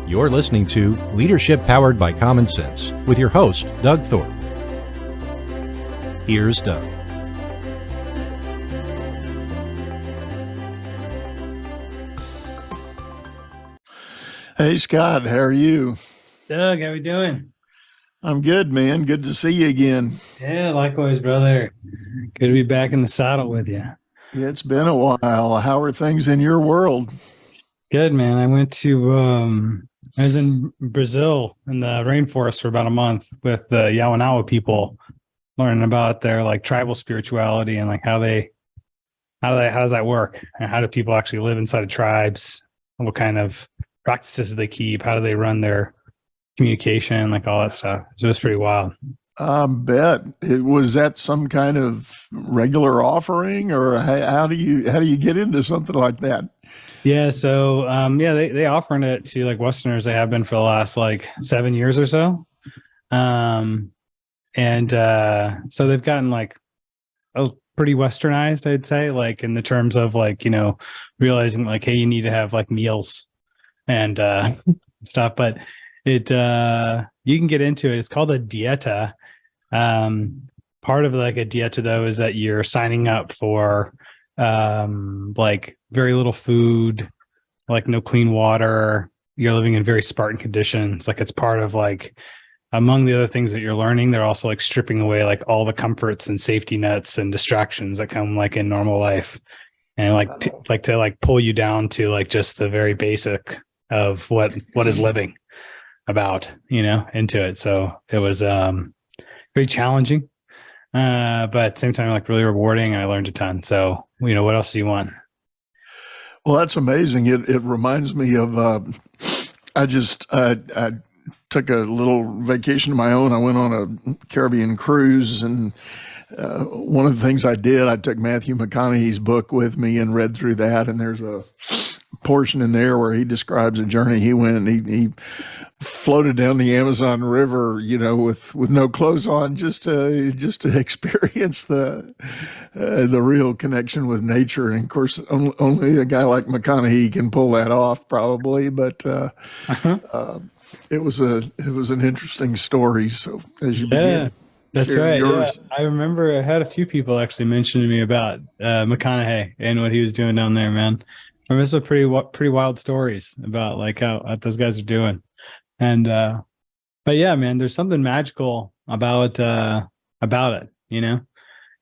You're listening to Leadership Powered by Common Sense with your host, Doug Thorpe. Here's Doug. Hey, Scott, how are you? Doug, how we doing? I'm good, man. Good to see you again. Yeah, likewise, brother. Good to be back in the saddle with you. Yeah, it's been a while. How are things in your world? Good, man. I was in Brazil in the rainforest for about a month with the Yawanawa people, learning about their like tribal spirituality and like how does that work? And how do people actually live inside of tribes? What kind of practices do they keep? How do they run their communication? Like all that stuff. So it was pretty wild. I bet. Was that some kind of regular offering, or how do you get into something like that? Yeah, so they offering it to like Westerners. They have been for the last like 7 years or so. So they've gotten like pretty westernized, I'd say, like in the terms of like, realizing like, hey, you need to have like meals and stuff. But it you can get into it. It's called a dieta. Part of like a dieta though is that you're signing up for like very little food, like no clean water. You're living in very Spartan conditions. Like it's part of like among the other things that you're learning, they're also like stripping away like all the comforts and safety nets and distractions that come like in normal life, and like to pull you down to like just the very basic of what is living about, into it. So it was very challenging, but at the same time like really rewarding, and I learned a ton. So what else do you want? Well, that's amazing. It reminds me of I took a little vacation of my own. I went on a Caribbean cruise, and one of the things I did, I took Matthew McConaughey's book with me and read through that. And there's a portion in there where he describes a journey he went, and he floated down the Amazon River, with no clothes on, just to experience the real connection with nature. And of course, only a guy like McConaughey can pull that off, probably. But it was an interesting story. So as you begin, that's right. Yours. Yeah, I remember I had a few people actually mention to me about McConaughey and what he was doing down there, man. I mean, those are pretty wild stories about like how those guys are doing. And but yeah, man, there's something magical about it,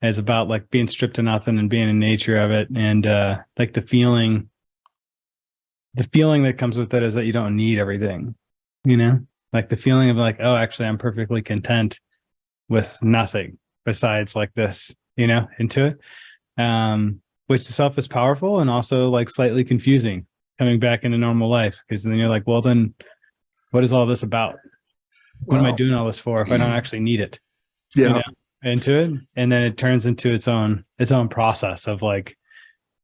It's about like being stripped of nothing and being in nature of it. And like the feeling that comes with it is that you don't need everything, like the feeling of like, oh, actually I'm perfectly content with nothing besides like this, into it. Which itself is powerful and also like slightly confusing coming back into normal life, because then you're like, well, then what is all this about? What am I doing all this for if I don't actually need it? Yeah. Into it. And then it turns into its own process of like,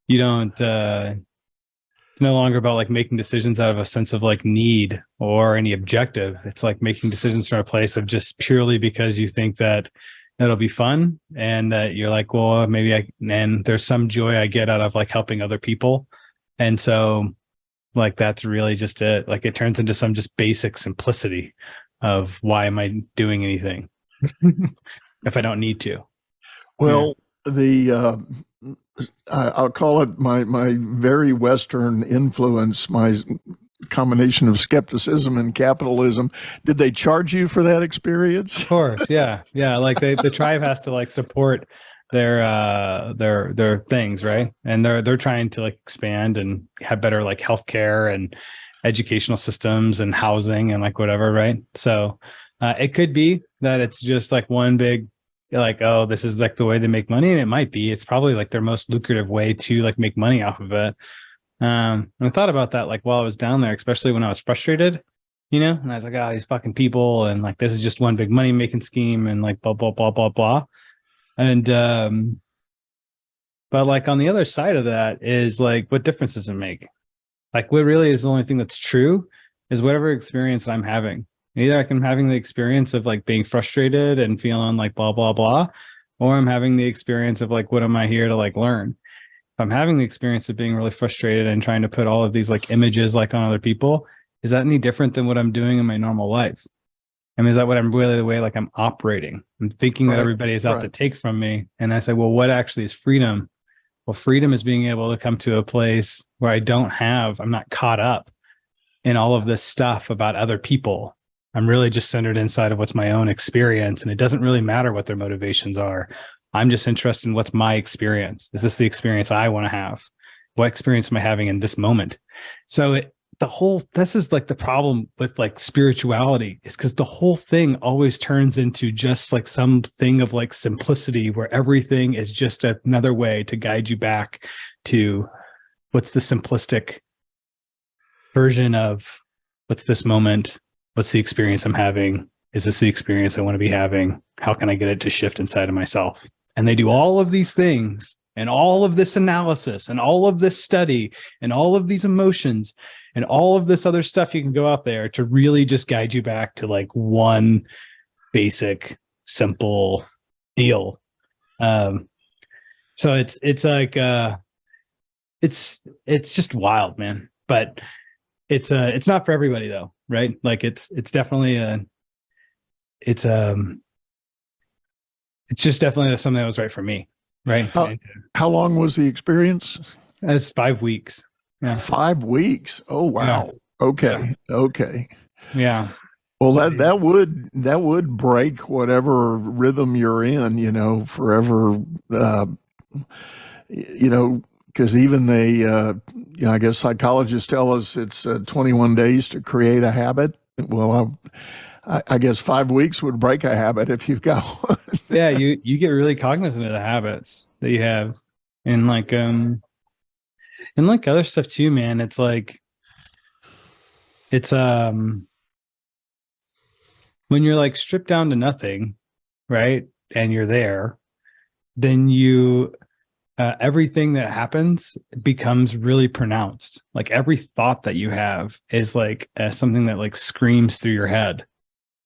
you don't, it's no longer about like making decisions out of a sense of like need or any objective. It's like making decisions from a place of just purely because you think that it'll be fun, and that you're like, well, maybe and there's some joy I get out of like helping other people. And so like, that's really just it. Like it turns into some just basic simplicity of why am I doing anything if I don't need to? Well, I'll call it my very Western influence, my combination of skepticism and capitalism. Did they charge you for that experience? Of course, yeah. Like the tribe has to like support their things, right? And they're trying to like expand and have better like healthcare and educational systems and housing and like whatever, right? So it could be that it's just like one big like, oh, this is like the way they make money, and it might be. It's probably like their most lucrative way to like make money off of it. And I thought about that like while I was down there, especially when I was frustrated, and I was like, oh, these fucking people, and like this is just one big money making scheme, and like blah blah blah blah blah. And but like on the other side of that is like, what difference does it make? Like what really is the only thing that's true is whatever experience I'm having. Either I'm having the experience of like being frustrated and feeling like blah blah blah, or I'm having the experience of like, what am I here to like learn? If I'm having the experience of being really frustrated and trying to put all of these like images like on other people, is that any different than what I'm doing in my normal life? I mean, is that what I'm really the way like I'm operating? I'm thinking that everybody is out to take from me. And I say, well, what actually is freedom? Well, freedom is being able to come to a place where I'm not caught up in all of this stuff about other people. I'm really just centered inside of what's my own experience. And it doesn't really matter what their motivations are. I'm just interested in what's my experience. Is this the experience I want to have? What experience am I having in this moment? So this is like the problem with like spirituality, is because the whole thing always turns into just like something of like simplicity, where everything is just another way to guide you back to what's the simplistic version of what's this moment, what's the experience I'm having, is this the experience I want to be having, how can I get it to shift inside of myself? And they do all of these things and all of this analysis and all of this study and all of these emotions and all of this other stuff you can go out there to really just guide you back to like one basic, simple deal. So it's like it's just wild, man. But it's not for everybody though, right? Like it's definitely it's just definitely something that was right for me, right? How long was the experience? That's 5 weeks. Yeah. 5 weeks. Oh wow. Yeah. Okay. Yeah. Okay. Yeah. Well, that would break whatever rhythm you're in, forever. Because even they, I guess psychologists tell us it's 21 days to create a habit. Well, I guess 5 weeks would break a habit if you've got one. Yeah, you get really cognizant of the habits that you have, and like other stuff too, man. It's like when you're like stripped down to nothing, right? And you're there, then you everything that happens becomes really pronounced. Like every thought that you have is like something that like screams through your head,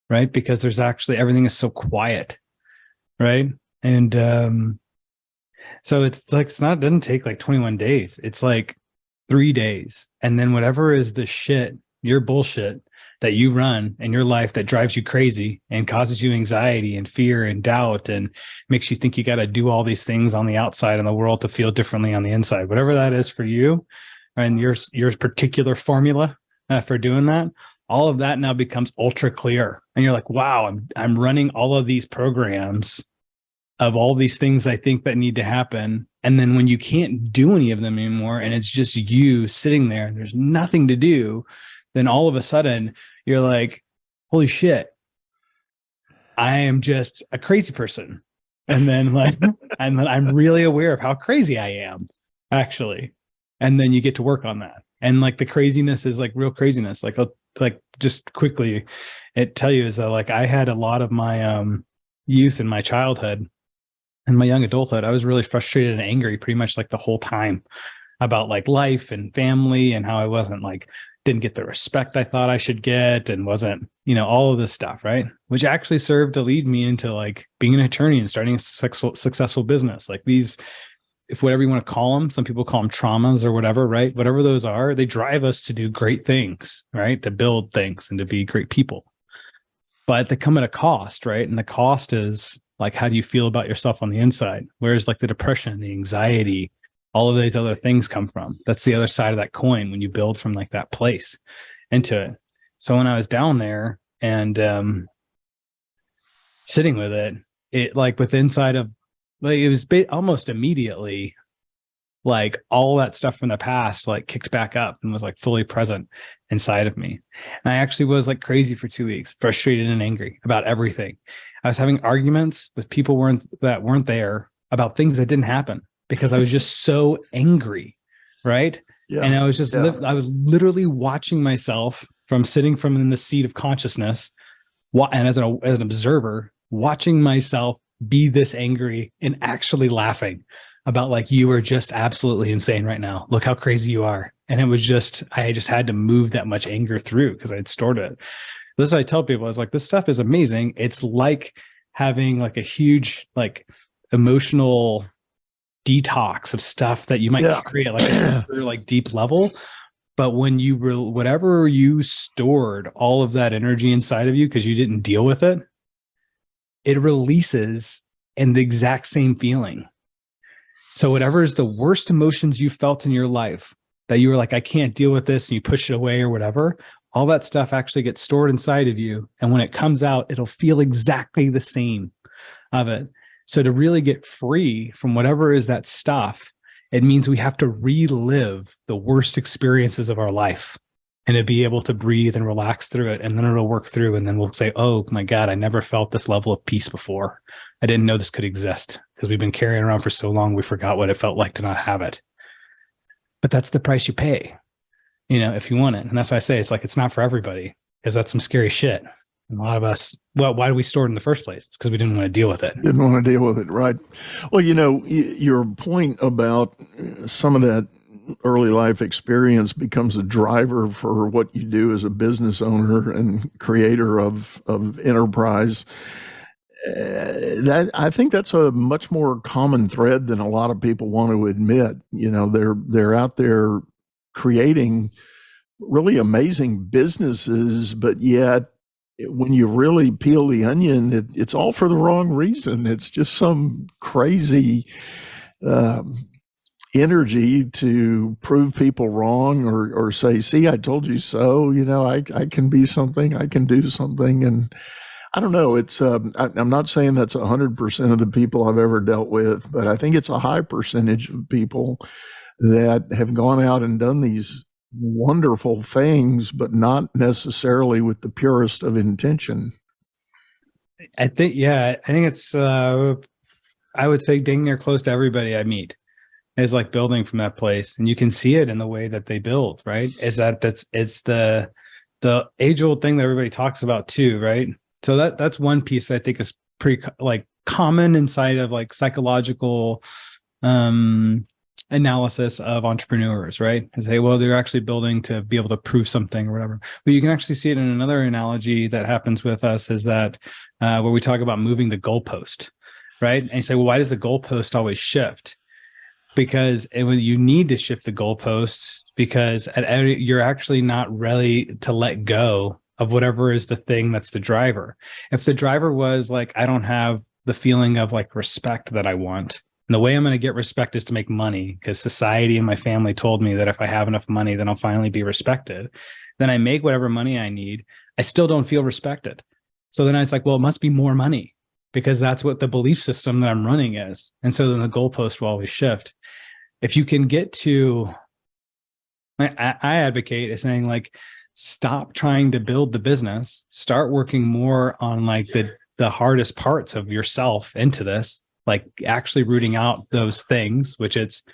right? Because there's actually everything is so quiet, right? And so it's like it doesn't take like 21 days. It's like 3 days, and then whatever is the shit, your bullshit that you run in your life that drives you crazy and causes you anxiety and fear and doubt and makes you think you got to do all these things on the outside in the world to feel differently on the inside, whatever that is for you and your particular formula for doing that, all of that now becomes ultra clear. And you're like, wow, I'm running all of these programs of all these things I think that need to happen. And then when you can't do any of them anymore and it's just you sitting there and there's nothing to do, then all of a sudden you're like, holy shit, I am just a crazy person. And then like, and then I'm really aware of how crazy I am actually. And then you get to work on that. And like the craziness is like real craziness. Like just quickly tell you is that like, I had a lot of my youth and my childhood and my young adulthood. I was really frustrated and angry pretty much like the whole time about like life and family and how I didn't get the respect I thought I should get and wasn't, all of this stuff, right? Which actually served to lead me into like being an attorney and starting a successful business. Like these, if whatever you want to call them, some people call them traumas or whatever, right? Whatever those are, they drive us to do great things, right? To build things and to be great people. But they come at a cost, right? And the cost is like, how do you feel about yourself on the inside? Whereas like the depression, the anxiety, all of these other things come from. That's the other side of that coin when you build from like that place into it. So when I was down there and sitting with it like with inside of like, it was almost immediately like all that stuff from the past like kicked back up and was like fully present inside of me. And I actually was like crazy for 2 weeks, frustrated and angry about everything. I was having arguments with people that weren't there about things that didn't happen because I was just so angry, right? Yeah. And I was just I was literally watching myself from sitting from in the seat of consciousness, and as an observer, watching myself be this angry and actually laughing about like, you are just absolutely insane right now. Look how crazy you are. And it was just, I just had to move that much anger through because I had stored it. This is what I tell people. I was like, this stuff is amazing. It's like having like a huge like emotional detox of stuff that you might create like a super like deep level. But when you whatever you stored all of that energy inside of you because you didn't deal with it, it releases in the exact same feeling. So whatever is the worst emotions you felt in your life that you were like, I can't deal with this, and you push it away or whatever, all that stuff actually gets stored inside of you. And when it comes out, it'll feel exactly the same of it. So to really get free from whatever is that stuff, it means we have to relive the worst experiences of our life and to be able to breathe and relax through it. And then it'll work through. And then we'll say, oh my God, I never felt this level of peace before. I didn't know this could exist because we've been carrying it around for so long. We forgot what it felt like to not have it. But that's the price you pay, if you want it. And that's why I say it's not for everybody, because that's some scary shit. And a lot of us, well, why do we store it in the first place? It's because we didn't want to deal with it. Didn't want to deal with it, right? Well, your point about some of that early life experience becomes a driver for what you do as a business owner and creator of enterprise. That I think that's a much more common thread than a lot of people want to admit. They're out there creating really amazing businesses, but yet when you really peel the onion, it's all for the wrong reason. It's just some crazy energy to prove people wrong or say, see, I told you so. I can be something, I can do something. And I don't know. It's I'm not saying that's 100% of the people I've ever dealt with, but I think it's a high percentage of people that have gone out and done these wonderful things, but not necessarily with the purest of intention. I think it's, I would say dang near close to everybody I meet is like building from that place. And you can see it in the way that they build, right? It's the age old thing that everybody talks about too, right? So that's one piece that I think is pretty like common inside of like psychological analysis of entrepreneurs, right? And say, well, they're actually building to be able to prove something or whatever. But you can actually see it in another analogy that happens with us is that where we talk about moving the goalpost, right? And you say, well, why does the goalpost always shift? Because you need to shift the goalposts because you're actually not ready to let go of whatever is the thing that's the driver. If the driver was like, I don't have the feeling of like respect that I want, and the way I'm going to get respect is to make money because society and my family told me that if I have enough money, then I'll finally be respected. Then I make whatever money I need. I still don't feel respected. So then it's like, well, it must be more money because that's what the belief system that I'm running is. And so then the goalpost will always shift. If you can get to, I advocate is saying like, stop trying to build the business, start working more on like the hardest parts of yourself into this, like actually rooting out those things, which it's a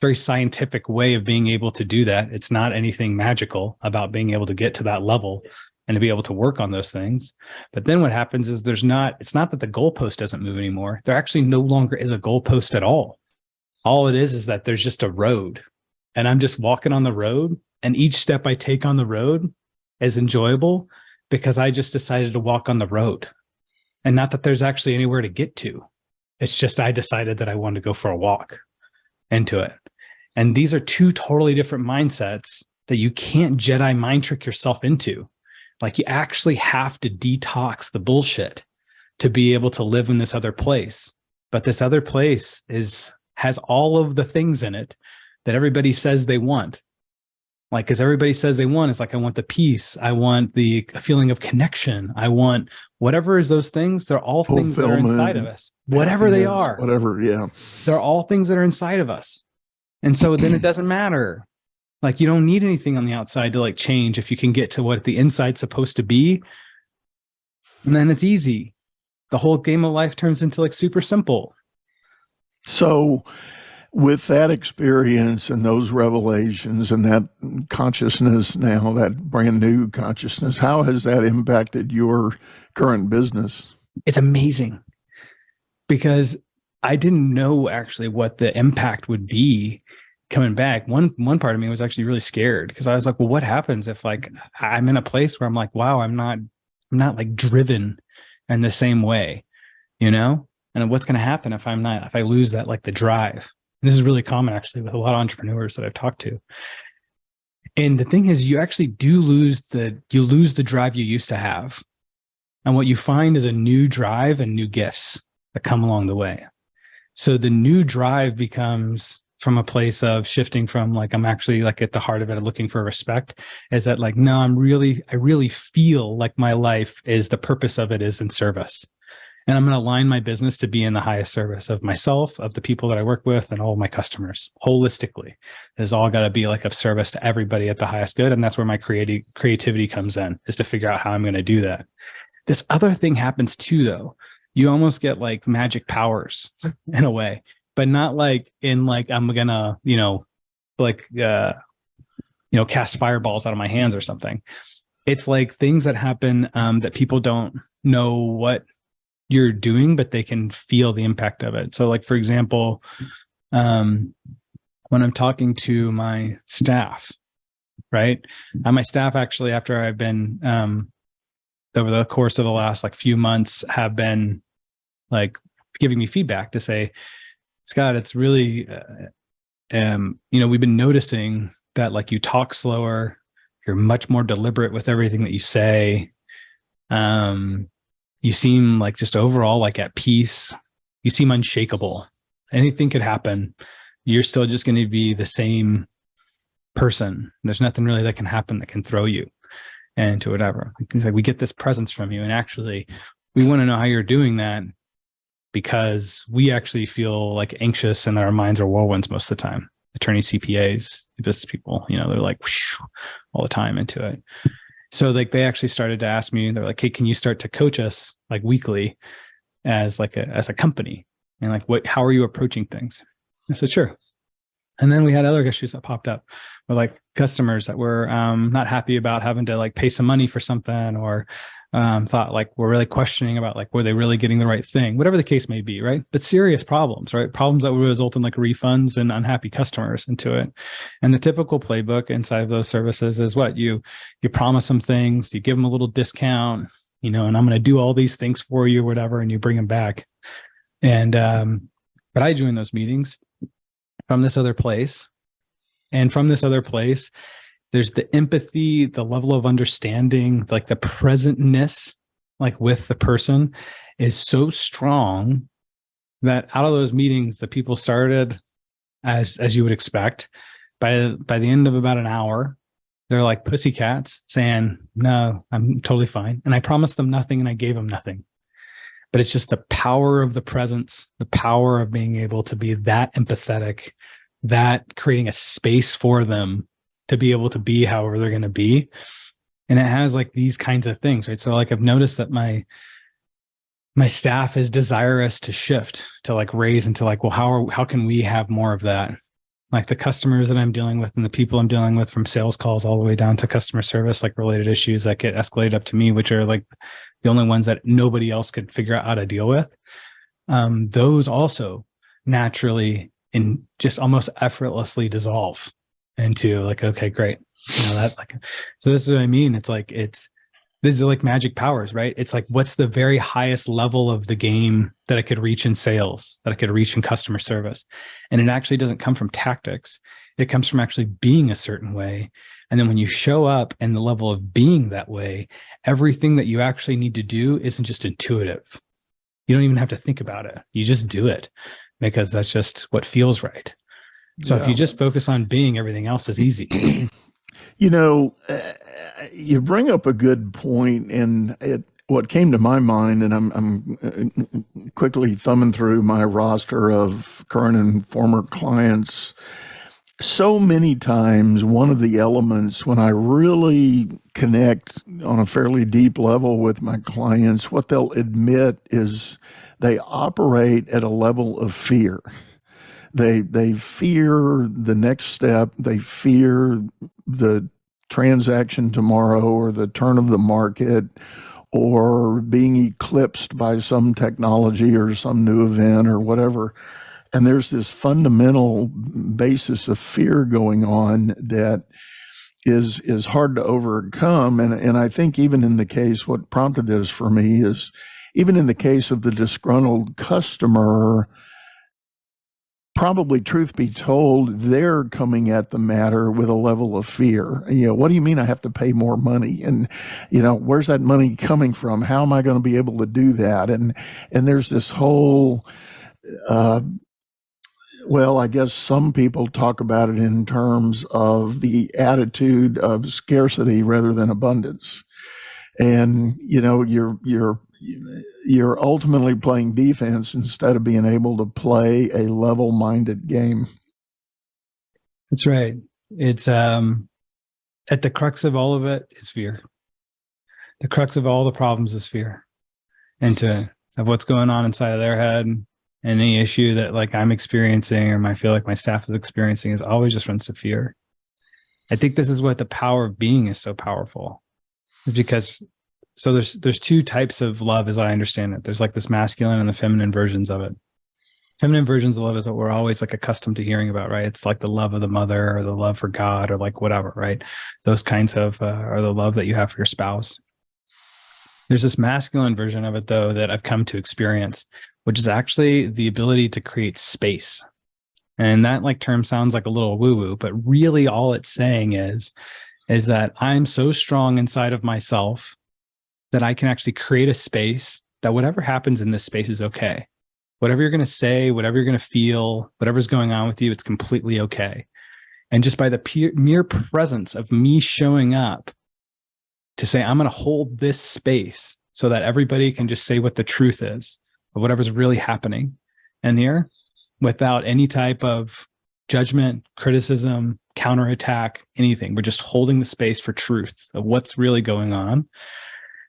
very scientific way of being able to do that. It's not anything magical about being able to get to that level and to be able to work on those things. But then what happens is it's not that the goalpost doesn't move anymore. There actually no longer is a goalpost at all. All it is that there's just a road and I'm just walking on the road. And each step I take on the road is enjoyable because I just decided to walk on the road and not that there's actually anywhere to get to. It's just I decided that I wanted to go for a walk into it. And these are two totally different mindsets that you can't Jedi mind trick yourself into. Like you actually have to detox the bullshit to be able to live in this other place. But this other place has all of the things in it that everybody says they want. Like, because everybody says they want, it's like, I want the peace. I want the feeling of connection. I want whatever is those things. They're all things that are inside of us, whatever they are. Whatever, yeah. They're all things that are inside of us. And so then it doesn't matter. Like, you don't need anything on the outside to like change if you can get to what the inside's supposed to be. And then it's easy. The whole game of life turns into like super simple. So with that experience and those revelations and that consciousness now, that brand new consciousness, how has that impacted your current business? It's amazing because I didn't know actually what the impact would be coming back. One part of me was actually really scared because I was like, well, what happens if like I'm in a place where I'm like, wow, I'm not like driven in the same way, and what's going to happen if I lose that, like the drive. This is really common actually with a lot of entrepreneurs that I've talked to. And the thing is, you actually do lose the drive you used to have. And what you find is a new drive and new gifts that come along the way. So the new drive becomes from a place of shifting from like, I'm actually like at the heart of it, looking for respect, is that like, no, I really feel like my life is, the purpose of it is in service. And I'm going to align my business to be in the highest service of myself, of the people that I work with, and all of my customers holistically. It's all got to be like of service to everybody at the highest good. And that's where my creativity comes in, is to figure out how I'm going to do that. This other thing happens too, though. You almost get like magic powers in a way, but not like in like, I'm going to, cast fireballs out of my hands or something. It's like things that happen that people don't know what you're doing, but they can feel the impact of it. So like, for example, when I'm talking to my staff, right? And my staff actually, after I've been, over the course of the last like few months, have been like giving me feedback to say, Scott, it's really, we've been noticing that like you talk slower, you're much more deliberate with everything that you say. You seem like just overall like at peace. You seem unshakable. Anything could happen. You're still just going to be the same person. There's nothing really that can happen that can throw you into whatever. It's like, we get this presence from you. And actually, we want to know how you're doing that, because we actually feel like anxious and our minds are whirlwinds most of the time. Attorneys, CPAs, business people, they're like whoosh, all the time into it. So like they actually started to ask me, they're like, hey, can you start to coach us like weekly as a company? And like, how are you approaching things? I said, sure. And then we had other issues that popped up, or like customers that were not happy about having to like pay some money for something, or thought like we're really questioning about like, were they really getting the right thing? Whatever the case may be, right? But serious problems, right? Problems that would result in like refunds and unhappy customers into it. And the typical playbook inside of those services is what you promise them things, you give them a little discount, and I'm going to do all these things for you or whatever, and you bring them back. And but I join those meetings from this other place. And from this other place, there's the empathy, the level of understanding, like the presentness, like with the person, is so strong that out of those meetings, the people started as you would expect. By the end of about an hour, they're like pussycats saying, no, I'm totally fine. And I promised them nothing and I gave them nothing. But it's just the power of the presence, the power of being able to be that empathetic, that creating a space for them to be able to be however they're going to be. And it has like these kinds of things, right? So like I've noticed that my staff is desirous to shift, to like raise into like, well, how can we have more of that? Like the customers that I'm dealing with and the people I'm dealing with, from sales calls all the way down to customer service, like related issues that get escalated up to me, which are like the only ones that nobody else could figure out how to deal with. Those also naturally and just almost effortlessly dissolve into like, okay, great. That like, so this is what I mean. It's like, this is like magic powers, right? It's like, what's the very highest level of the game that I could reach in sales, that I could reach in customer service? And it actually doesn't come from tactics. It comes from actually being a certain way. And then when you show up and the level of being that way, everything that you actually need to do isn't just intuitive. You don't even have to think about it. You just do it because that's just what feels right. So if you just focus on being, everything else is easy. You bring up a good point, and what came to my mind, and I'm quickly thumbing through my roster of current and former clients. So many times, one of the elements when I really connect on a fairly deep level with my clients, what they'll admit is they operate at a level of fear. They fear the next step. They fear the transaction tomorrow, or the turn of the market, or being eclipsed by some technology or some new event or whatever. And there's this fundamental basis of fear going on that is hard to overcome. And I think even in the case, what prompted this for me is, even in the case of the disgruntled customer, probably, truth be told, they're coming at the matter with a level of fear. What do you mean I have to pay more money? And, where's that money coming from? How am I going to be able to do that? And there's this whole, well, I guess some people talk about it in terms of the attitude of scarcity rather than abundance. And, you're ultimately playing defense instead of being able to play a level-minded game. That's right. It's at the crux of all of it is fear. The crux of all the problems is fear, and of what's going on inside of their head, and any issue that like I'm experiencing or I feel like my staff is experiencing is always just runs to fear. I think this is what the power of being is so powerful, because so there's two types of love as I understand it. There's like this masculine and the feminine versions of it. Feminine versions of love is what we're always like accustomed to hearing about, right? It's like the love of the mother or the love for God or like whatever, right? Those kinds of are the love that you have for your spouse. There's this masculine version of it though that I've come to experience, which is actually the ability to create space. And that like term sounds like a little woo-woo, but really all it's saying is that I'm so strong inside of myself that I can actually create a space that whatever happens in this space is okay. Whatever you're going to say, whatever you're going to feel, whatever's going on with you, it's completely okay. And just by the mere presence of me showing up to say, I'm going to hold this space so that everybody can just say what the truth is of whatever's really happening in here without any type of judgment, criticism, counterattack, anything. We're just holding the space for truth of what's really going on.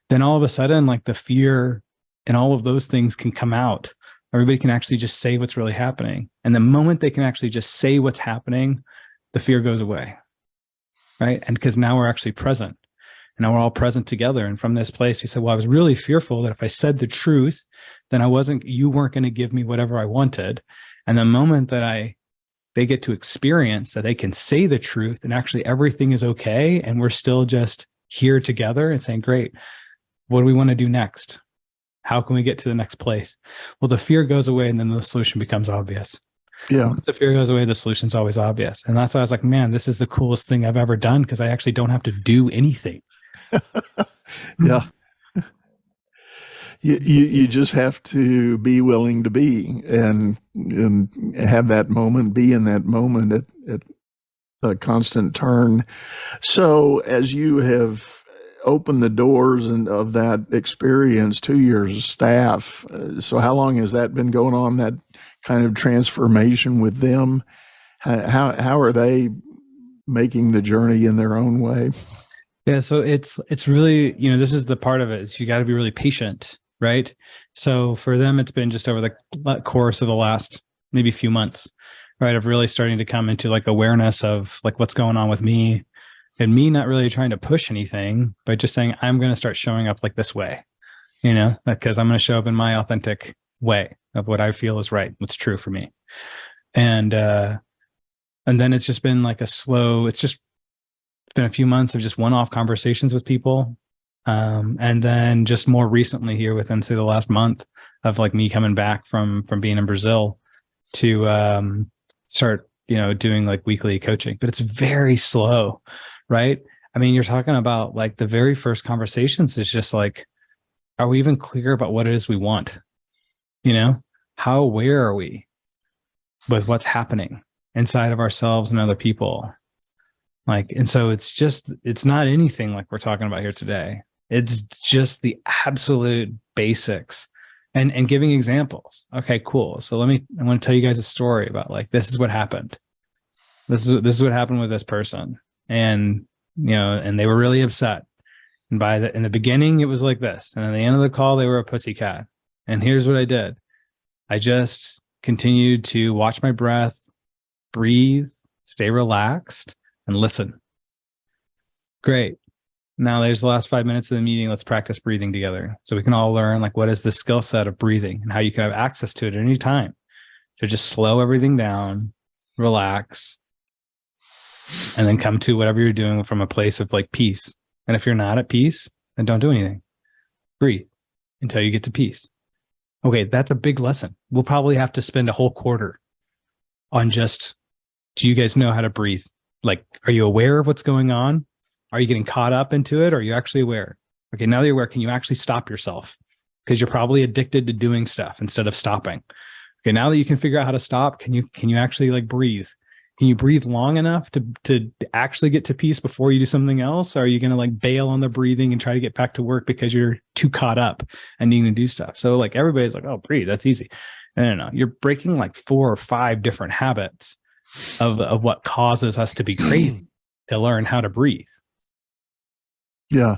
Then all of a sudden, like the fear and all of those things can come out. Everybody can actually just say what's really happening. And the moment they can actually just say what's happening, the fear goes away, right? And because now we're actually present. And now we're all present together. And from this place, we said, well, I was really fearful that if I said the truth, then you weren't going to give me whatever I wanted. And the moment that they get to experience that they can say the truth and actually everything is okay. And we're still just here together and saying, great, what do we want to do next? How can we get to the next place? Well, the fear goes away and then the solution becomes obvious. Yeah. Once the fear goes away, the solution's always obvious. And that's why I was like, man, this is the coolest thing I've ever done because I actually don't have to do anything. Yeah. You just have to be willing to be and have that moment, be in that moment at a constant turn. So as you have opened the doors of that experience to your staff, so how long has that been going on, that kind of transformation with them? How are they making the journey in their own way? Yeah, so it's really, this is the part of it is you got to be really patient, right? So for them, it's been just over the course of the last maybe few months, right? Of really starting to come into like awareness of like what's going on with me and me not really trying to push anything, but just saying, I'm going to start showing up like this way, because I'm going to show up in my authentic way of what I feel is right, what's true for me. And then it's just been like it's been a few months of just one-off conversations with people. And then just more recently here within say the last month of like me coming back from being in Brazil to start, doing like weekly coaching, but it's very slow, right? I mean, you're talking about like the very first conversations is just like, are we even clear about what it is we want? How aware are we with what's happening inside of ourselves and other people? And so it's not anything like we're talking about here today. It's just the absolute basics and giving examples. Okay, cool. So I want to tell you guys a story about like, this is what happened. This is what happened with this person. And, and they were really upset. And in the beginning, it was like this. And at the end of the call, they were a pussycat. And here's what I did. I just continued to watch my breath, breathe, stay relaxed, and listen. Great. Now there's the last 5 minutes of the meeting. Let's practice breathing together. So we can all learn like what is the skill set of breathing and how you can have access to it at any time. So just slow everything down, relax, and then come to whatever you're doing from a place of like peace. And if you're not at peace, then don't do anything. Breathe until you get to peace. Okay, that's a big lesson. We'll probably have to spend a whole quarter on just, do you guys know how to breathe? Like, are you aware of what's going on? Are you getting caught up into it? Or are you actually aware? Okay, now that you're aware, can you actually stop yourself? Because you're probably addicted to doing stuff instead of stopping. Okay, now that you can figure out how to stop, can you actually like breathe? Can you breathe long enough to actually get to peace before you do something else? Or are you going to like bail on the breathing and try to get back to work because you're too caught up and needing to do stuff? So like everybody's like, oh, breathe, that's easy. No. You're breaking like 4 or 5 different habits of what causes us to be crazy to learn how to breathe. Yeah,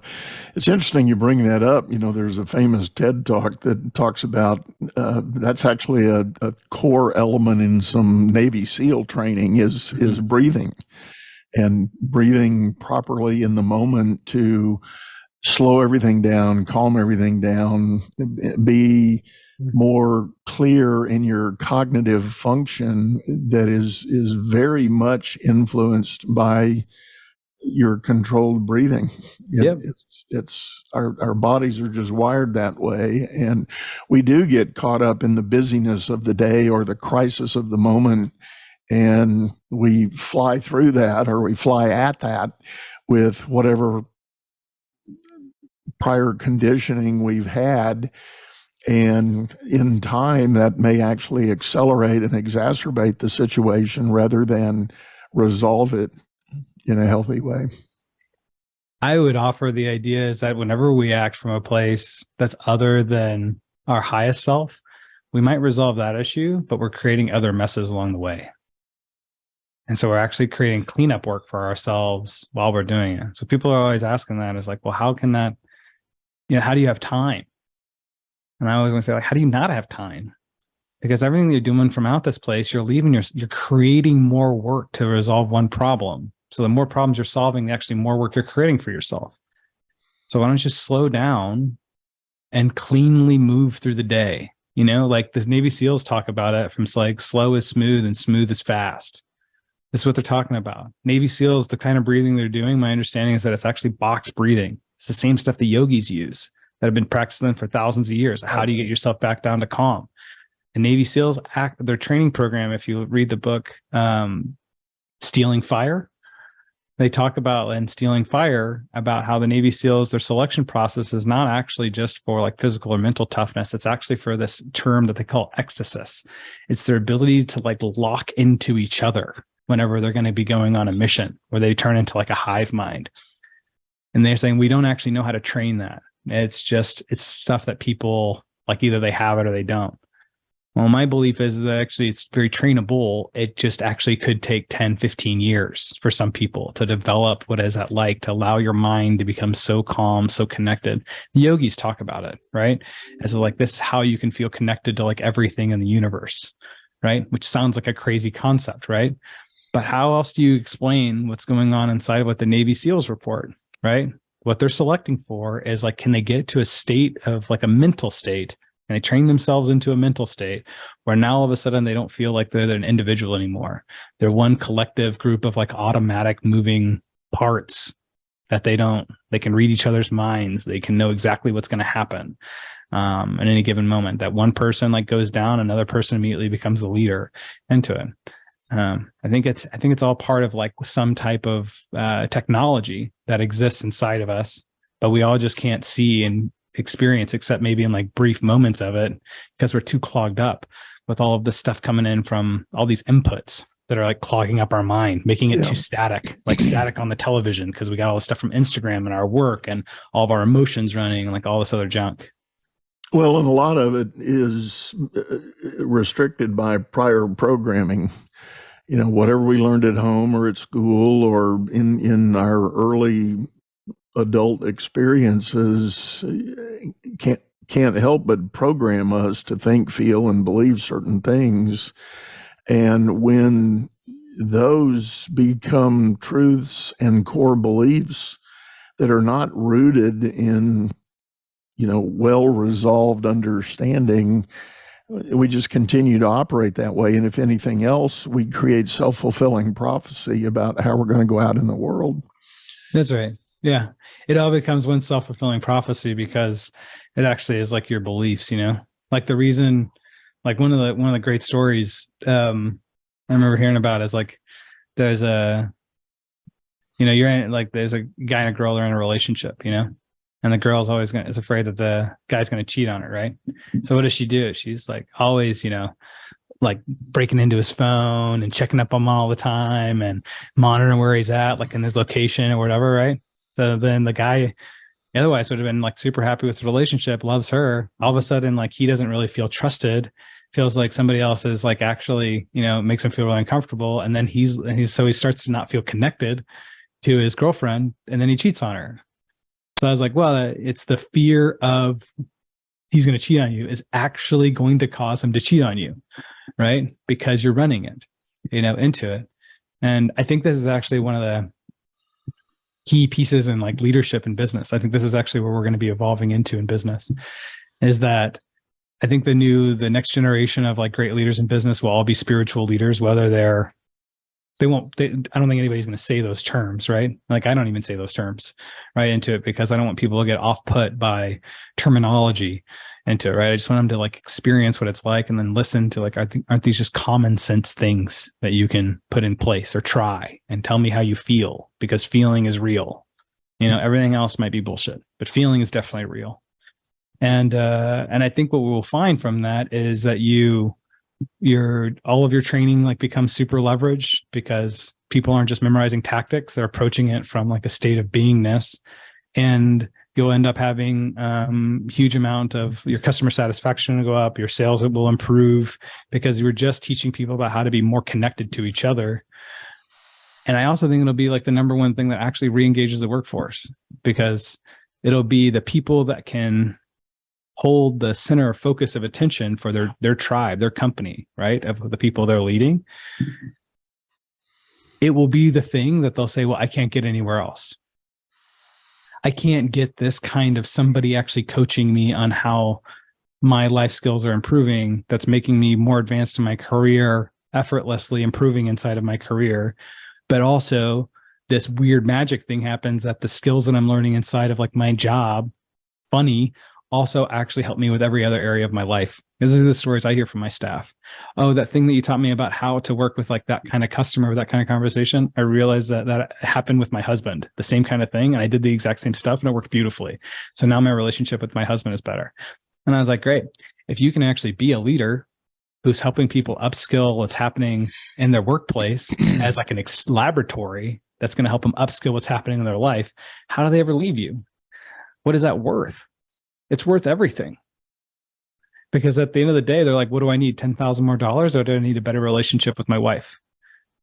it's interesting you bring that up. There's a famous TED Talk that talks about that's actually a core element in some Navy SEAL training is breathing, and breathing properly in the moment to slow everything down, calm everything down, be more clear in your cognitive function that is very much influenced by your controlled breathing. It's our bodies are just wired that way, and we do get caught up in the busyness of the day or the crisis of the moment, and we fly through that, or we fly at that with whatever prior conditioning we've had. And in time, that may actually accelerate and exacerbate the situation rather than resolve it in a healthy way. I would offer the idea is that whenever we act from a place that's other than our highest self, we might resolve that issue, but we're creating other messes along the way. And so we're actually creating cleanup work for ourselves while we're doing it. So people are always asking that, is like, well, how can that, how do you have time? And I always want to say, like, how do you not have time? Because everything you're doing from out this place, you're creating more work to resolve one problem. So the more problems you're solving, the actually more work you're creating for yourself. So why don't you just slow down and cleanly move through the day? Like the Navy SEALs talk about it, from like slow is smooth and smooth is fast. This is what they're talking about. Navy SEALs, the kind of breathing they're doing, my understanding is that it's actually box breathing. It's the same stuff the yogis use that have been practicing for thousands of years. How do you get yourself back down to calm? The Navy SEALs their training program, if you read the book, Stealing Fire, they talk about in Stealing Fire about how the Navy SEALs, their selection process is not actually just for like physical or mental toughness. It's actually for this term that they call ecstasis. It's their ability to like lock into each other whenever they're going to be going on a mission where they turn into like a hive mind. And they're saying we don't actually know how to train that. It's stuff that people like, either they have it or they don't. Well, my belief is that actually it's very trainable. It just actually could take 10, 15 years for some people to develop what is that like, to allow your mind to become so calm, so connected. The yogis talk about it, right? As like, this is how you can feel connected to like everything in the universe, right? Which sounds like a crazy concept, right? But how else do you explain what's going on inside of what the Navy SEALs report, right? What they're selecting for is like, can they get to a state of like a mental state? And they train themselves into a mental state where now all of a sudden they don't feel like they're an individual anymore. They're one collective group of like automatic moving parts that they can read each other's minds. They can know exactly what's going to happen at any given moment. That one person like goes down, another person immediately becomes the leader into it. I think it's all part of like some type of technology that exists inside of us, but we all just can't see and experience except maybe in like brief moments of it because we're too clogged up with all of this stuff coming in from all these inputs that are like clogging up our mind, making it too static, like static on the television, because we got all this stuff from Instagram and our work and all of our emotions running and like all this other junk. Well, and a lot of it is restricted by prior programming. Whatever we learned at home or at school or in our early adult experiences can't help but program us to think, feel, and believe certain things. And when those become truths and core beliefs that are not rooted in, well-resolved understanding, we just continue to operate that way. And if anything else, we create self-fulfilling prophecy about how we're going to go out in the world. That's right. Yeah. It all becomes one self-fulfilling prophecy because it actually is like your beliefs, like the reason, like one of the great stories, I I remember hearing about is like there's a, you're in like there's a guy and a girl are in a relationship, and the girl's always is afraid that the guy's going to cheat on her, right? So what does she do? She's like always, like breaking into his phone and checking up on him all the time and monitoring where he's at, like in his location or whatever, right? So then the guy otherwise would have been like super happy with the relationship, loves her. All of a sudden, like he doesn't really feel trusted, feels like somebody else is like actually, makes him feel really uncomfortable. And then so he starts to not feel connected to his girlfriend, and then he cheats on her. So I was like, well, it's the fear of he's going to cheat on you is actually going to cause him to cheat on you, right? Because you're running it, into it. And I think this is actually one of the key pieces in like leadership in business. I think this is actually where we're going to be evolving into in business, is that I think the next generation of like great leaders in business will all be spiritual leaders, whether I don't think anybody's going to say those terms, right? Like I don't even say those terms right into it because I don't want people to get off put by terminology into it, right? I just want them to like experience what it's like and then listen to like, aren't these just common sense things that you can put in place or try and tell me how you feel, because feeling is real. Everything else might be bullshit, but feeling is definitely real. And I think what we will find from that is that all of your training like becomes super leveraged because people aren't just memorizing tactics, they're approaching it from like a state of beingness, and you'll end up having huge amount of your customer satisfaction will go up, your sales will improve because you're just teaching people about how to be more connected to each other. And I also think it'll be like the number one thing that actually re-engages the workforce, because it'll be the people that can hold the center of focus of attention for their tribe, their company, right? Of the people they're leading. It will be the thing that they'll say, well, I can't get anywhere else. I can't get this kind of somebody actually coaching me on how my life skills are improving. That's making me more advanced in my career, effortlessly improving inside of my career. But also this weird magic thing happens that the skills that I'm learning inside of like my job, funny, also actually help me with every other area of my life. These are the stories I hear from my staff. Oh, that thing that you taught me about how to work with like that kind of customer, with that kind of conversation, I realized that happened with my husband, the same kind of thing. And I did the exact same stuff and it worked beautifully. So now my relationship with my husband is better. And I was like, great. If you can actually be a leader who's helping people upskill what's happening in their workplace as like an laboratory that's going to help them upskill what's happening in their life, how do they ever leave you? What is that worth? It's worth everything. Because at the end of the day, they're like, what do I need? $10,000 more dollars, or do I need a better relationship with my wife?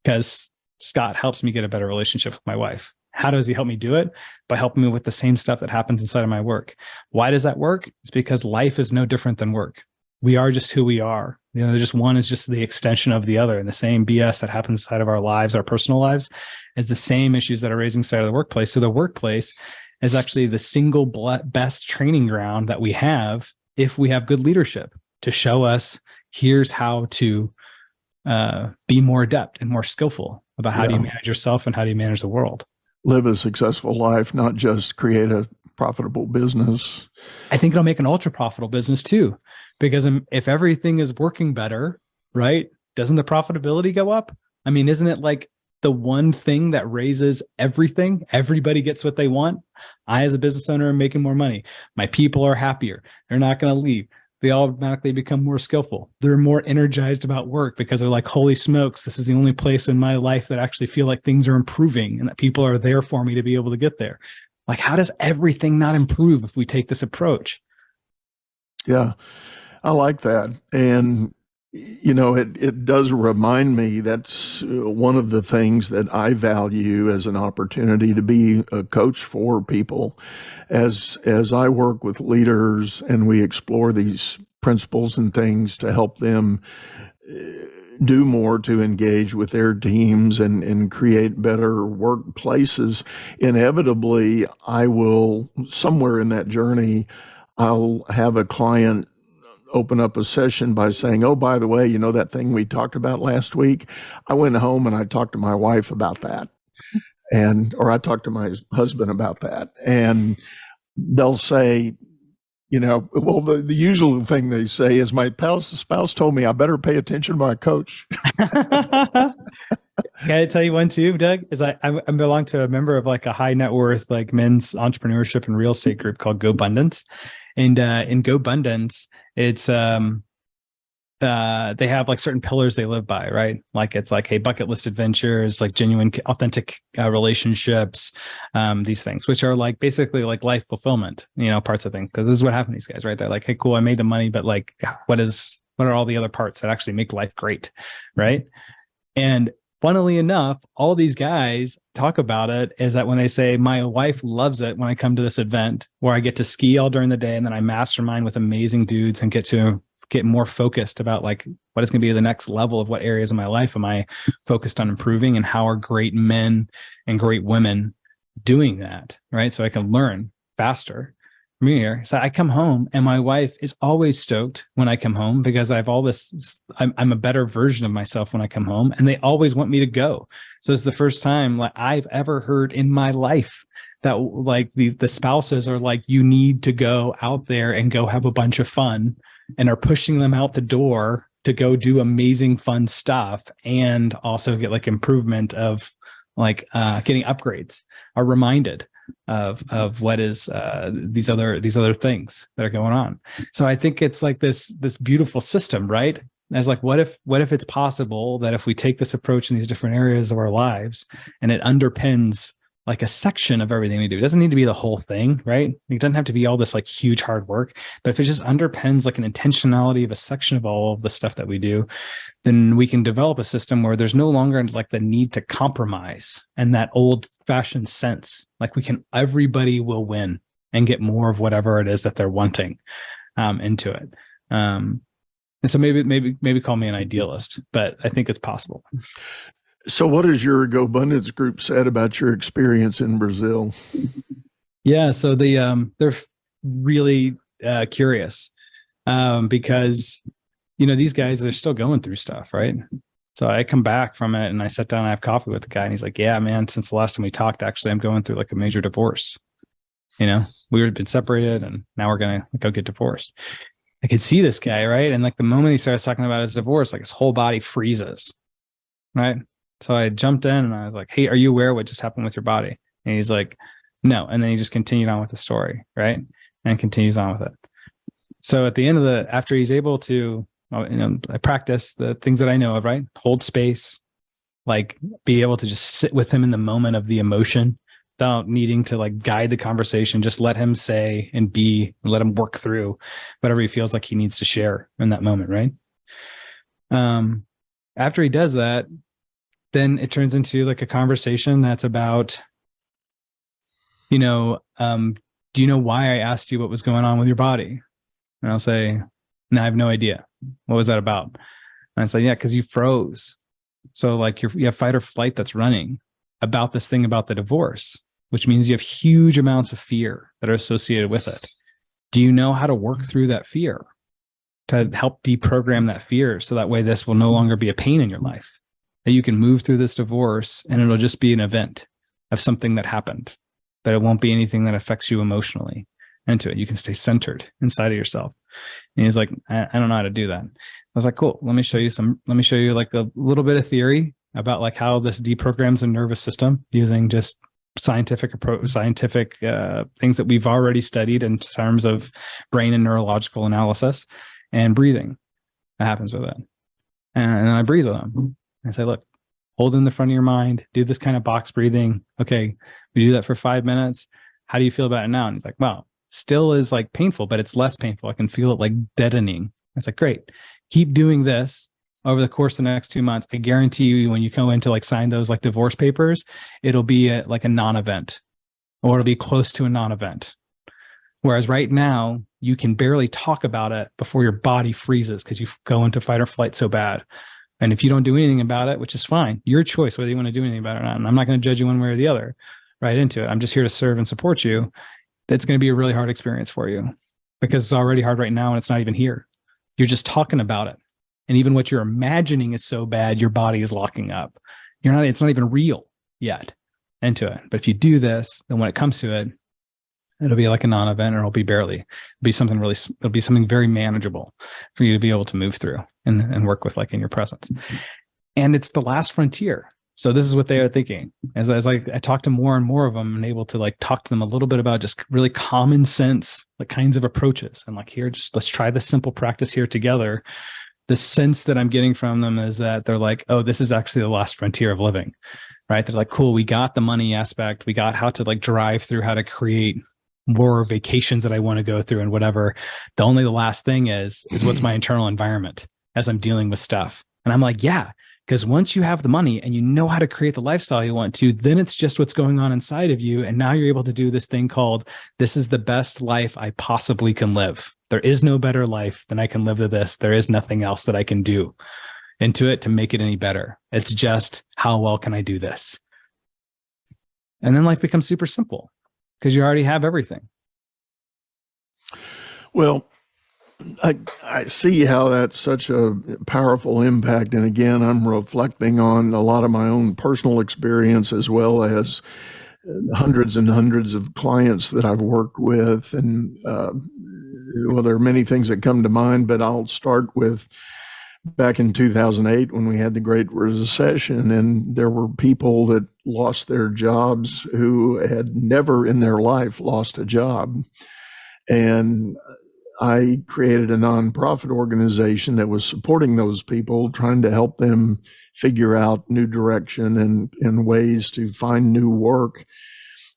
Because Scott helps me get a better relationship with my wife. How does he help me do it? By helping me with the same stuff that happens inside of my work. Why does that work? It's because life is no different than work. We are just who we are. Just one is just the extension of the other, and the same BS that happens inside of our lives, our personal lives, is the same issues that are raising inside of the workplace. So the workplace is actually the single best training ground that we have if we have good leadership to show us, here's how to be more adept and more skillful about how do you manage yourself and how do you manage the world. Live a successful life, not just create a profitable business. I think it'll make an ultra profitable business too, because if everything is working better, right, doesn't the profitability go up? I mean, isn't it like the one thing that raises everything? Everybody gets what they want. I, as a business owner, am making more money. My people are happier. They're not going to leave. They automatically become more skillful. They're more energized about work because they're like, holy smokes, this is the only place in my life that actually feel like things are improving and that people are there for me to be able to get there. Like, how does everything not improve if we take this approach? Yeah, I like that. And it does remind me that's one of the things that I value as an opportunity to be a coach for people. As I work with leaders and we explore these principles and things to help them do more to engage with their teams and create better workplaces, inevitably, I will, somewhere in that journey, I'll have a client open up a session by saying, oh, by the way, that thing we talked about last week, I went home and I talked to my wife about that. Or I talked to my husband about that. And they'll say, Well, the usual thing they say is my spouse told me I better pay attention to my coach. Can I tell you one too, Doug? Is I belong to a member of like a high net worth like men's entrepreneurship and real estate group called GoBundance, and in GoBundance, it's they have like certain pillars they live by, right? Like it's like, hey, bucket list adventures, like genuine, authentic relationships, these things, which are like basically like life fulfillment, parts of things. Because this is what happened to these guys, right? They're like, hey, cool, I made the money, but like, what are all the other parts that actually make life great, right? And funnily enough, all these guys talk about it is that when they say, my wife loves it when I come to this event where I get to ski all during the day and then I mastermind with amazing dudes and get more focused about like what is going to be the next level of what areas of my life am I focused on improving, and how are great men and great women doing that, right? So I can learn faster. So I come home and my wife is always stoked when I come home because I have all this, I'm a better version of myself when I come home, and they always want me to go. So it's the first time like I've ever heard in my life that like the spouses are like, you need to go out there and go have a bunch of fun, and are pushing them out the door to go do amazing fun stuff and also get like improvement of like getting upgrades, are reminded of what is these other things that are going on. So I think it's like this beautiful system, right? As like, what if it's possible that if we take this approach in these different areas of our lives and it underpins like a section of everything we do. It doesn't need to be the whole thing, right? It doesn't have to be all this like huge hard work, but if it just underpins like an intentionality of a section of all of the stuff that we do, then we can develop a system where there's no longer like the need to compromise and that old fashioned sense. Like everybody will win and get more of whatever it is that they're wanting into it. And so maybe call me an idealist, but I think it's possible. So what has your GoBundance group said about your experience in Brazil? Yeah, so they're really curious because, these guys, they're still going through stuff, right? So I come back from it and I sat down and I have coffee with the guy and he's like, yeah, man, since the last time we talked, actually, I'm going through like a major divorce. We had been separated and now we're going to go get divorced. I could see this guy, right? And like the moment he starts talking about his divorce, like his whole body freezes, right? So I jumped in and I was like, hey, are you aware of what just happened with your body? And he's like, no. And then he just continued on with the story, right? And continues on with it. So at the end of after he's able to, I practice the things that I know of, right? Hold space, like be able to just sit with him in the moment of the emotion without needing to like guide the conversation. Just let him say and be, and let him work through whatever he feels like he needs to share in that moment, right? After he does that, then it turns into like a conversation that's about, do you know why I asked you what was going on with your body? And I'll say, no, I have no idea. What was that about? And I say, yeah, because you froze. So like you have fight or flight that's running about this thing about the divorce, which means you have huge amounts of fear that are associated with it. Do you know how to work through that fear to help deprogram that fear so that way this will no longer be a pain in your life? That you can move through this divorce and it'll just be an event of something that happened, but it won't be anything that affects you emotionally into it. You can stay centered inside of yourself. And he's like, I don't know how to do that. So I was like, cool. Let me show you like a little bit of theory about like how this deprograms the nervous system using just scientific things that we've already studied in terms of brain and neurological analysis and breathing that happens with it. And then I breathe with him. I say, look, hold in the front of your mind, do this kind of box breathing. Okay, we do that for 5 minutes. How do you feel about it now? And he's like, wow, still is like painful, but it's less painful. I can feel it like deadening. It's like, great. Keep doing this over the course of the next 2 months. I guarantee you when you go in to like sign those like divorce papers, it'll be like a non-event, or it'll be close to a non-event. Whereas right now, you can barely talk about it before your body freezes because you go into fight or flight so bad. And if you don't do anything about it, which is fine, your choice whether you want to do anything about it or not. And I'm not going to judge you one way or the other right into it. I'm just here to serve and support you. It's going to be a really hard experience for you because it's already hard right now and it's not even here. You're just talking about it. And even what you're imagining is so bad, your body is locking up. It's not even real yet into it. But if you do this, then when it comes to it, It'll be like a non-event, or it'll be it'll be something very manageable for you to be able to move through and work with, like in your presence. And it's the last frontier. So this is what they are thinking. As I talk to more and more of them and able to like talk to them a little bit about just really common sense, like kinds of approaches. And like, here, just let's try this simple practice here together. The sense that I'm getting from them is that they're like, oh, this is actually the last frontier of living, right? They're like, cool, we got the money aspect. We got how to like drive through, how to create more vacations that I want to go through and whatever. The last thing is what's my internal environment as I'm dealing with stuff. And I'm like, yeah, because once you have the money and you know how to create the lifestyle you want to, then it's just what's going on inside of you. And now you're able to do this thing called, this is the best life I possibly can live. There is no better life than I can live to this. There is nothing else that I can do into it to make it any better. It's just, how well can I do this? And then life becomes super simple because you already have everything. Well, I see how that's such a powerful impact. And again, I'm reflecting on a lot of my own personal experience, as well as hundreds and hundreds of clients that I've worked with. And well, there are many things that come to mind, but I'll start with back in 2008 when we had the Great Recession, and there were people that lost their jobs who had never in their life lost a job. And I created a nonprofit organization that was supporting those people, trying to help them figure out new direction and ways to find new work.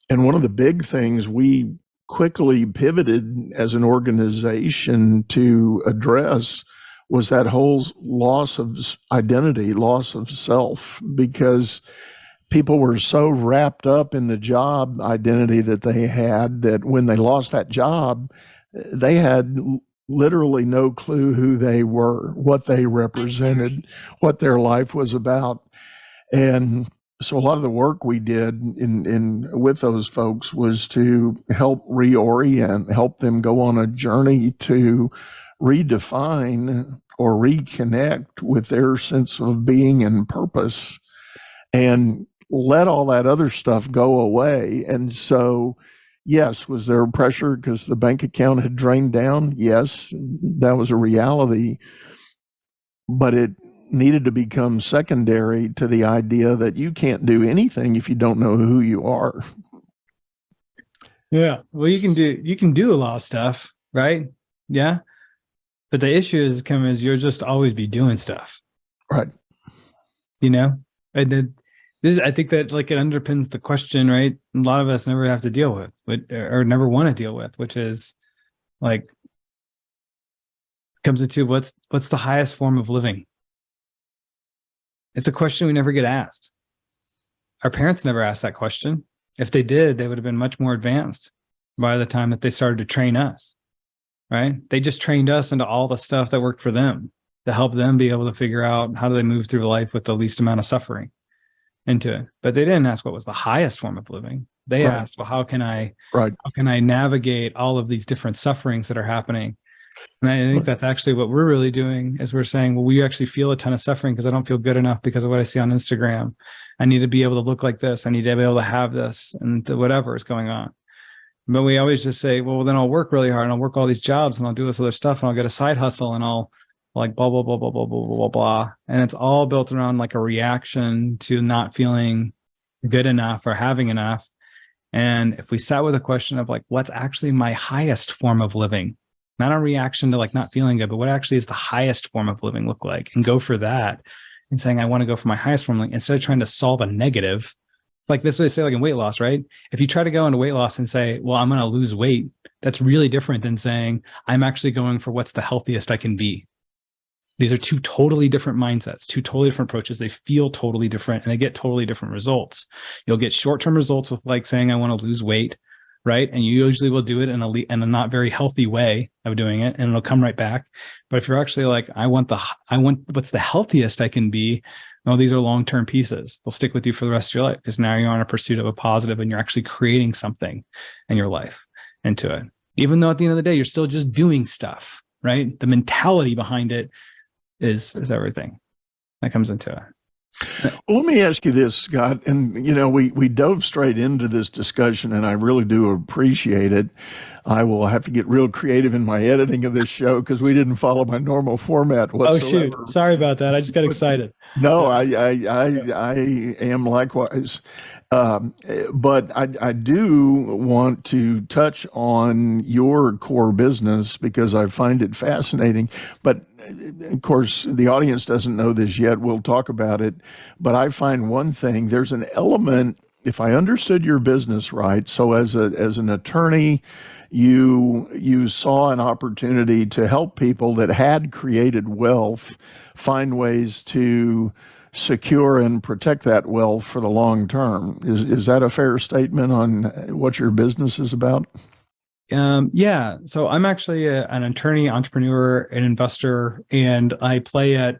And one of the big things we quickly pivoted as an organization to address was that whole loss of identity, loss of self, because people were so wrapped up in the job identity that they had that when they lost that job, they had literally no clue who they were, what they represented, what their life was about. And so a lot of the work we did in with those folks was to help reorient, help them go on a journey to redefine or reconnect with their sense of being and purpose, and let all that other stuff go away. And so, yes, was there pressure because the bank account had drained down? Yes, that was a reality. But it needed to become secondary to the idea that you can't do anything if you don't know who you are. Yeah. Well, you can do a lot of stuff, right? Yeah. But the issue is you'll just always be doing stuff. Right. You know? And then I think that like it underpins the question, right? A lot of us never have to deal with, or never want to deal with, which is like, comes into what's the highest form of living? It's a question we never get asked. Our parents never asked that question. If they did, they would have been much more advanced by the time that they started to train us, right? They just trained us into all the stuff that worked for them to help them be able to figure out how do they move through life with the least amount of suffering into it. But they didn't ask what was the highest form of living. They asked, well, how can I navigate all of these different sufferings that are happening? And I think that's actually what we're really doing, is we're saying, well, we actually feel a ton of suffering because I don't feel good enough because of what I see on Instagram. I need to be able to look like this. I need to be able to have this and whatever is going on. But we always just say, well, then I'll work really hard and I'll work all these jobs and I'll do this other stuff and I'll get a side hustle and I'll like blah, blah, blah, blah, blah, blah, blah, blah, blah. And it's all built around like a reaction to not feeling good enough or having enough. And if we sat with a question of like, what's actually my highest form of living? Not a reaction to like not feeling good, but what actually is the highest form of living look like? And go for that and saying, I want to go for my highest form of living instead of trying to solve a negative. Like this is what they say, like in weight loss, right? If you try to go into weight loss and say, well, I'm going to lose weight, that's really different than saying, I'm actually going for what's the healthiest I can be. These are two totally different mindsets, two totally different approaches. They feel totally different and they get totally different results. You'll get short-term results with like saying, I want to lose weight, right? And you usually will do it in a not very healthy way of doing it, and it'll come right back. But if you're actually like, I want what's the healthiest I can be, well, these are long-term pieces. They'll stick with you for the rest of your life because now you're on a pursuit of a positive and you're actually creating something in your life into it. Even though at the end of the day, you're still just doing stuff, right? The mentality behind it is everything that comes into it. Well, let me ask you this, Scott. And, we dove straight into this discussion, and I really do appreciate it. I will have to get real creative in my editing of this show because we didn't follow my normal format Oh, whatsoever. shoot. Sorry about that. I just got excited. No, I am likewise. But I do want to touch on your core business because I find it fascinating. But of course, the audience doesn't know this yet. We'll talk about it. But I find one thing, there's an element, if I understood your business right, so as an attorney, you saw an opportunity to help people that had created wealth find ways to secure and protect that wealth for the long term. Is that a fair statement on what your business is about? Yeah. So I'm actually an attorney, entrepreneur, an investor, and I play at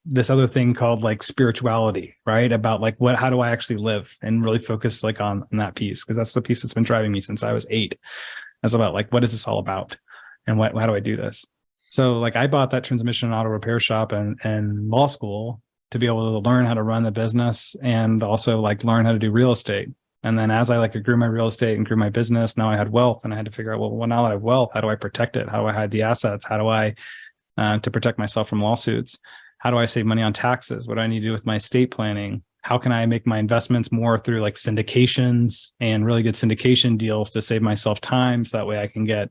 this other thing called like spirituality, right? About like how do I actually live, and really focus like on that piece, because that's the piece that's been driving me since I was 8. That's about like, what is this all about, and how do I do this? So like I bought that transmission and auto repair shop and law school to be able to learn how to run the business, and also like learn how to do real estate. And then as I grew my real estate and grew my business, now I had wealth, and I had to figure out, well, now that I have wealth, how do I protect it? How do I hide the assets? How do I to protect myself from lawsuits? How do I save money on taxes? What do I need to do with my estate planning? How can I make my investments more through like syndications and really good syndication deals to save myself time, so that way I can get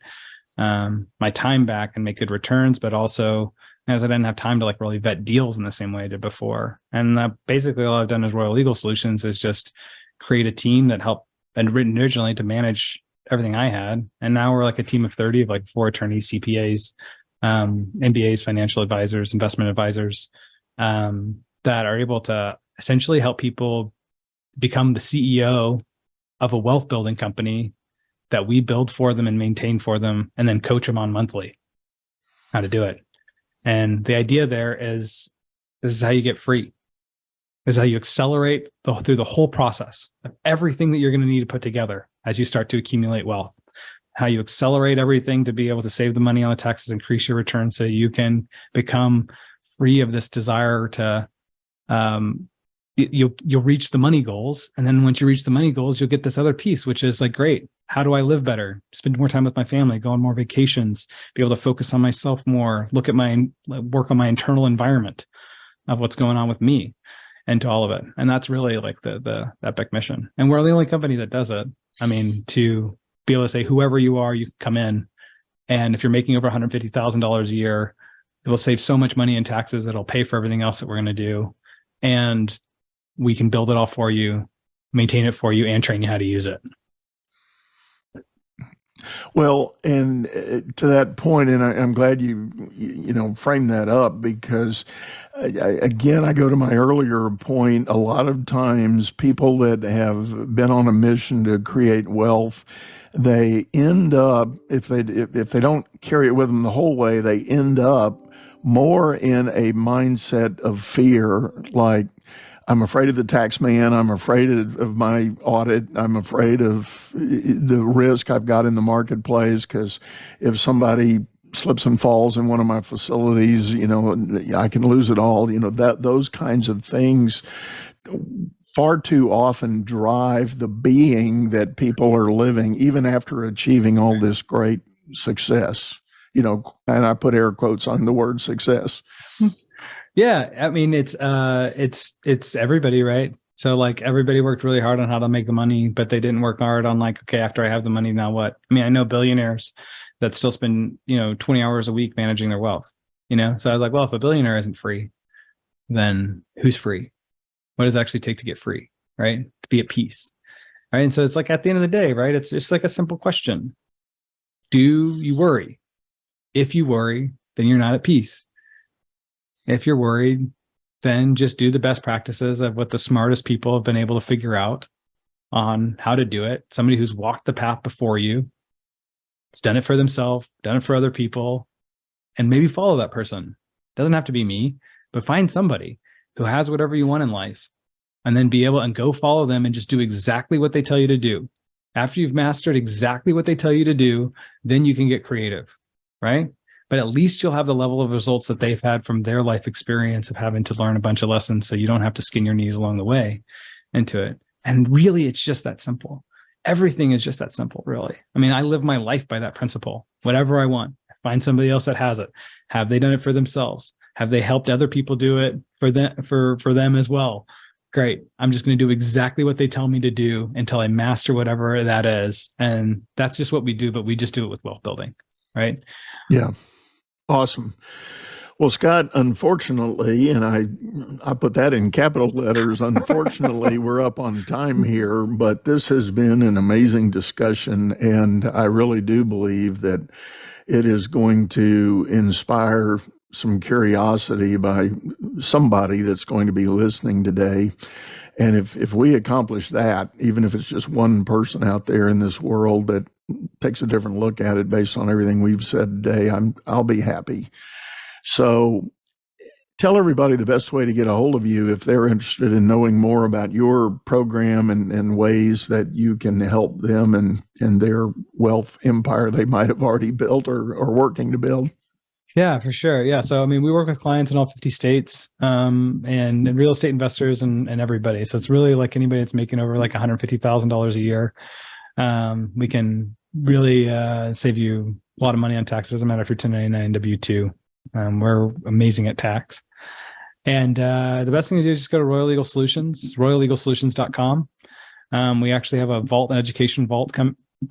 my time back and make good returns, but also as I didn't have time to like really vet deals in the same way I did before. And basically all I've done as Royal Legal Solutions is just create a team that helped, and written originally to manage everything I had. And now we're like a team of 30 of like 4 attorneys, CPAs, MBAs, financial advisors, investment advisors, that are able to essentially help people become the CEO of a wealth building company that we build for them and maintain for them, and then coach them on monthly how to do it. And the idea there is, this is how you get free. This is how you accelerate through the whole process of everything that you're going to need to put together as you start to accumulate wealth. How you accelerate everything to be able to save the money on the taxes, increase your return, so you can become free of this desire to, you'll reach the money goals. And then once you reach the money goals, you'll get this other piece, which is like, great, how do I live better? Spend more time with my family, go on more vacations, be able to focus on myself more, work on my internal environment of what's going on with me, and to all of it. And that's really like the epic mission. And we're the only company that does it. I mean, to be able to say, whoever you are, you come in. And if you're making over $150,000 a year, it will save so much money in taxes that it'll pay for everything else that we're going to do. And we can build it all for you, maintain it for you, and train you how to use it. Well, and to that point, and I'm glad you framed that up, because again, I go to my earlier point. A lot of times, people that have been on a mission to create wealth, they end up, if they don't carry it with them the whole way, they end up more in a mindset of fear, like, I'm afraid of the tax man. I'm afraid of my audit. I'm afraid of the risk I've got in the marketplace, because if somebody slips and falls in one of my facilities, I can lose it all. Those kinds of things far too often drive the being that people are living, even after achieving all this great success. And I put air quotes on the word success. Yeah, I mean, it's everybody, right? So like everybody worked really hard on how to make the money, but they didn't work hard on like, okay, after I have the money, now what? I mean, I know billionaires that still spend 20 hours a week managing their wealth. So I was like, well, if a billionaire isn't free, then who's free? What does it actually take to get free, right? To be at peace, right? And so it's like, at the end of the day, right? It's just like a simple question: do you worry? If you worry, then you're not at peace. If you're worried, then just do the best practices of what the smartest people have been able to figure out on how to do it. Somebody who's walked the path before you, it's done it for themselves, done it for other people, and maybe follow that person. Doesn't have to be me, but find somebody who has whatever you want in life, and then be able and go follow them and just do exactly what they tell you to do. After you've mastered exactly what they tell you to do, then you can get creative, right? but at least you'll have the level of results that they've had from their life experience of having to learn a bunch of lessons. So you don't have to skin your knees along the way into it. And really, it's just that simple. Everything is just that simple, really. I mean, I live my life by that principle. Whatever I want, I find somebody else that has it. Have they done it for themselves? Have they helped other people do it for them as well? Great. I'm just going to do exactly what they tell me to do until I master whatever that is. And that's just what we do, but we just do it with wealth building, right? Yeah. Awesome. Well, Scott, unfortunately, and I put that in capital letters, unfortunately, we're up on time here, but this has been an amazing discussion, and I really do believe that it is going to inspire some curiosity by somebody that's going to be listening today. And if we accomplish that, even if it's just one person out there in this world that takes a different look at it based on everything we've said today, I'll be happy. So tell everybody the best way to get a hold of you if they're interested in knowing more about your program and ways that you can help them and their wealth empire they might have already built or working to build. Yeah, for sure. Yeah. So, I mean, we work with clients in all 50 states and real estate investors and everybody. So it's really like anybody that's making over like $150,000 a year. We can really save you a lot of money on taxes. Doesn't matter if you're 1099 W-2. We're amazing at tax. And the best thing to do is just go to Royal Legal Solutions, royallegalsolutions.com. We actually have a vault, an education vault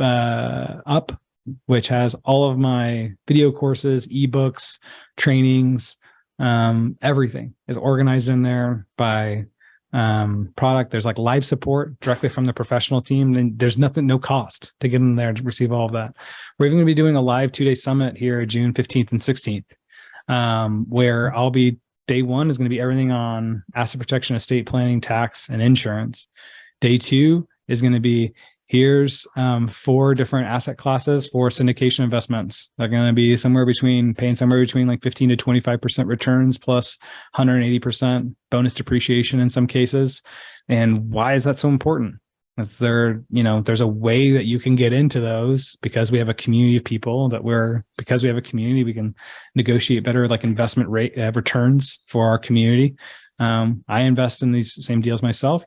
up, which has all of my video courses, ebooks, trainings, everything is organized in there by product. There's like live support directly from the professional team. And there's no cost to get in there to receive all of that. We're even going to be doing a live 2-day summit here, June 15th and 16th, where I'll be, day one is going to be everything on asset protection, estate planning, tax, and insurance. Day two is going to be, here's 4 different asset classes for syndication investments. They're going to be paying somewhere between like 15 to 25% returns plus 180% bonus depreciation in some cases. And why is that so important? Is there's a way that you can get into those because we have a community of people because we have a community, we can negotiate better like investment rate returns for our community. I invest in these same deals myself.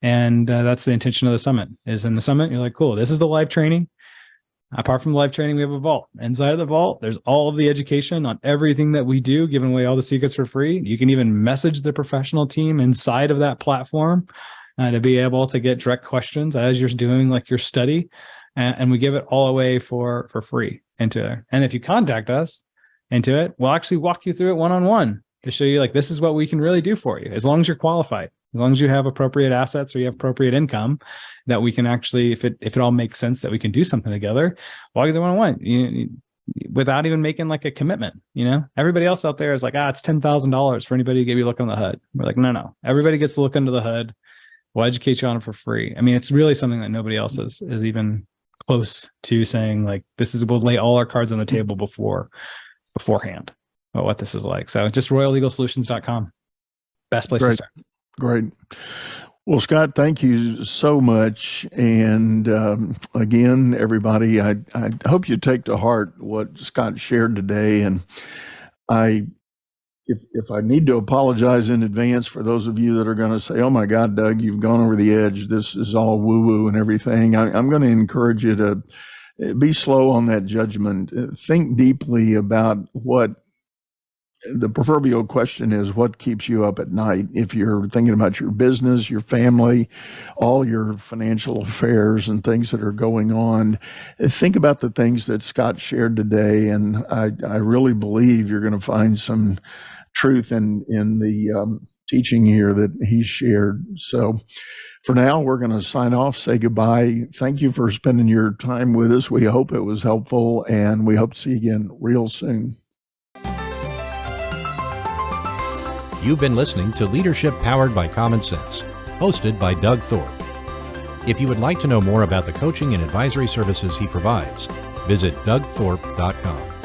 And that's the intention of the summit. Is in the summit, you're like, cool, this is the live training. Apart from the live training, we have a vault. Inside of the vault, there's all of the education on everything that we do, giving away all the secrets for free. You can even message the professional team inside of that platform to be able to get direct questions as you're doing like your study. And we give it all away for free into there. And if you contact us into it, we'll actually walk you through it one-on-one to show you like, this is what we can really do for you. As long as you're qualified. As long as you have appropriate assets or you have appropriate income, that we can actually, if it all makes sense, that we can do something together, walk the one-on-one without even making like a commitment. Everybody else out there is like, it's $10,000 for anybody to give you a look on the HUD. We're like, no. Everybody gets to look under the HUD. We'll educate you on it for free. I mean, it's really something that nobody else is even close to saying like, we'll lay all our cards on the table beforehand about what this is like. So just royallegalsolutions.com. Best place to start. Great. Well, Scott, thank you so much. And again, everybody, I hope you take to heart what Scott shared today. And if I need to apologize in advance for those of you that are going to say, oh my God, Doug, you've gone over the edge. This is all woo-woo and everything. I'm going to encourage you to be slow on that judgment. Think deeply about what the proverbial question is, what keeps you up at night? If you're thinking about your business, your family, all your financial affairs and things that are going on, think about the things that Scott shared today. And I really believe you're going to find some truth in the teaching here that he shared. So for now, we're going to sign off, say goodbye. Thank you for spending your time with us. We hope it was helpful, and we hope to see you again real soon. You've been listening to Leadership Powered by Common Sense, hosted by Doug Thorpe. If you would like to know more about the coaching and advisory services he provides, visit dougthorpe.com.